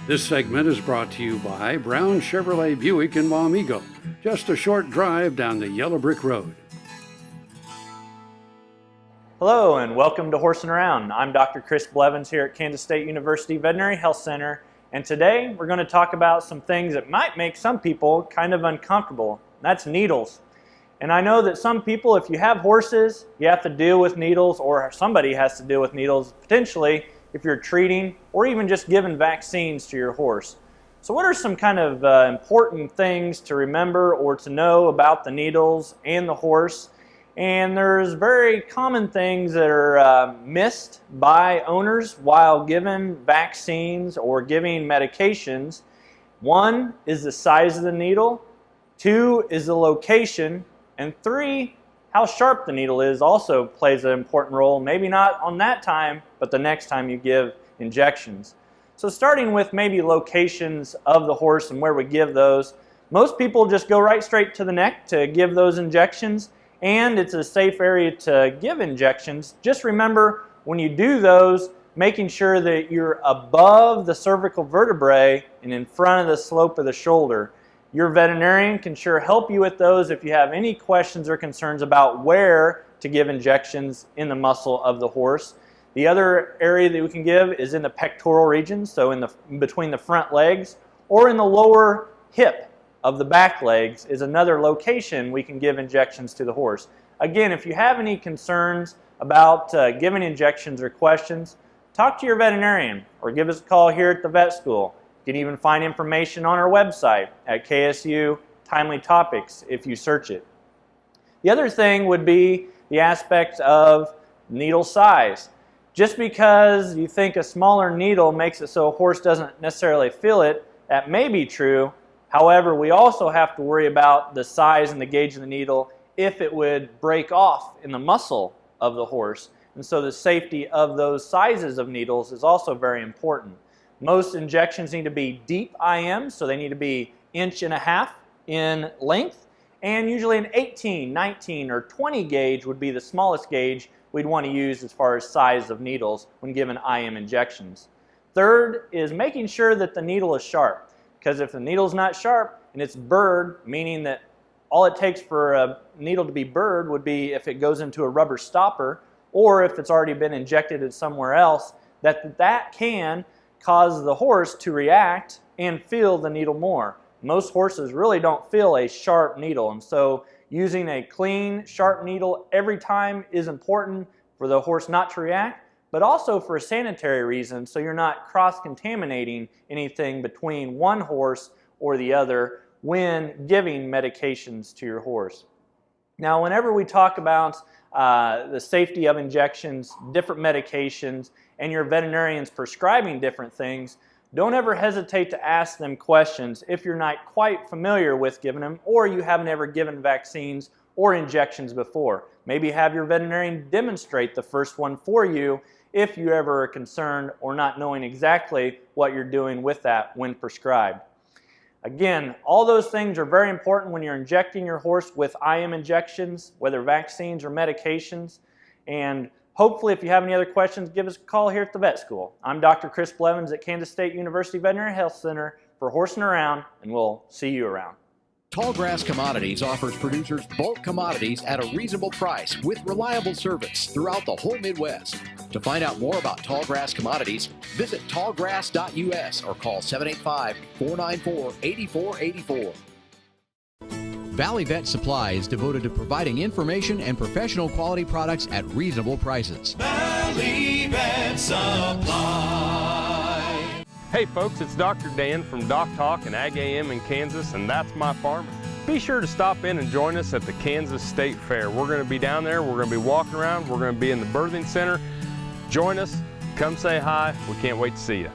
This segment is brought to you by Brown Chevrolet Buick in Wamego, just a short drive down the Yellow Brick Road. Hello and welcome to Horsing Around. I'm Dr. Chris Blevins here at Kansas State University Veterinary Health Center, and today we're going to talk about some things that might make some people kind of uncomfortable. That's needles. And I know that some people, if you have horses, you have to deal with needles, or somebody has to deal with needles potentially if you're treating or even just giving vaccines to your horse. So what are some kind of important things to remember or to know about the needles and the horse? And there's very common things that are missed by owners while giving vaccines or giving medications. One is the size of the needle, two is the location, and three, how sharp the needle is also plays an important role, maybe not on that time, but the next time you give injections. So starting with maybe locations of the horse and where we give those, most people just go right straight to the neck to give those injections, and it's a safe area to give injections. Just remember when you do those, making sure that you're above the cervical vertebrae and in front of the slope of the shoulder. Your veterinarian can sure help you with those if you have any questions or concerns about where to give injections in the muscle of the horse. The other area that we can give is in the pectoral region, so in between the front legs, or in the lower hip of the back legs is another location we can give injections to the horse. Again, if you have any concerns about giving injections or questions, talk to your veterinarian or give us a call here at the vet school. You can even find information on our website at KSU Timely Topics if you search it. The other thing would be the aspect of needle size. Just because you think a smaller needle makes it so a horse doesn't necessarily feel it, that may be true. However, we also have to worry about the size and the gauge of the needle if it would break off in the muscle of the horse. And so the safety of those sizes of needles is also very important. Most injections need to be deep IM, so they need to be 1.5 inches in length, and usually an 18, 19, or 20 gauge would be the smallest gauge we'd want to use as far as size of needles when given IM injections. Third is making sure that the needle is sharp, because if the needle's not sharp and it's burred, meaning that all it takes for a needle to be burred would be if it goes into a rubber stopper, or if it's already been injected somewhere else, that can cause the horse to react and feel the needle more. Most horses really don't feel a sharp needle, and so using a clean, sharp needle every time is important for the horse not to react, but also for sanitary reasons, so you're not cross-contaminating anything between one horse or the other when giving medications to your horse. Now, whenever we talk about the safety of injections, different medications, and your veterinarian's prescribing different things, don't ever hesitate to ask them questions if you're not quite familiar with giving them or you haven't ever given vaccines or injections before. Maybe have your veterinarian demonstrate the first one for you if you ever are concerned or not knowing exactly what you're doing with that when prescribed. Again, all those things are very important when you're injecting your horse with IM injections, whether vaccines or medications. And hopefully, if you have any other questions, give us a call here at the vet school. I'm Dr. Chris Blevins at Kansas State University Veterinary Health Center for Horsing Around, and we'll see you around. Tallgrass Commodities offers producers bulk commodities at a reasonable price with reliable service throughout the whole Midwest. To find out more about Tallgrass Commodities, visit tallgrass.us or call 785-494-8484. Valley Vet Supply is devoted to providing information and professional quality products at reasonable prices. Valley Vet Supply. Hey folks, it's Dr. Dan from Doc Talk and Ag AM in Kansas, and that's my farm. Be sure to stop in and join us at the Kansas State Fair. We're going to be down there, we're going to be walking around, we're going to be in the birthing center. Join us, come say hi, we can't wait to see you.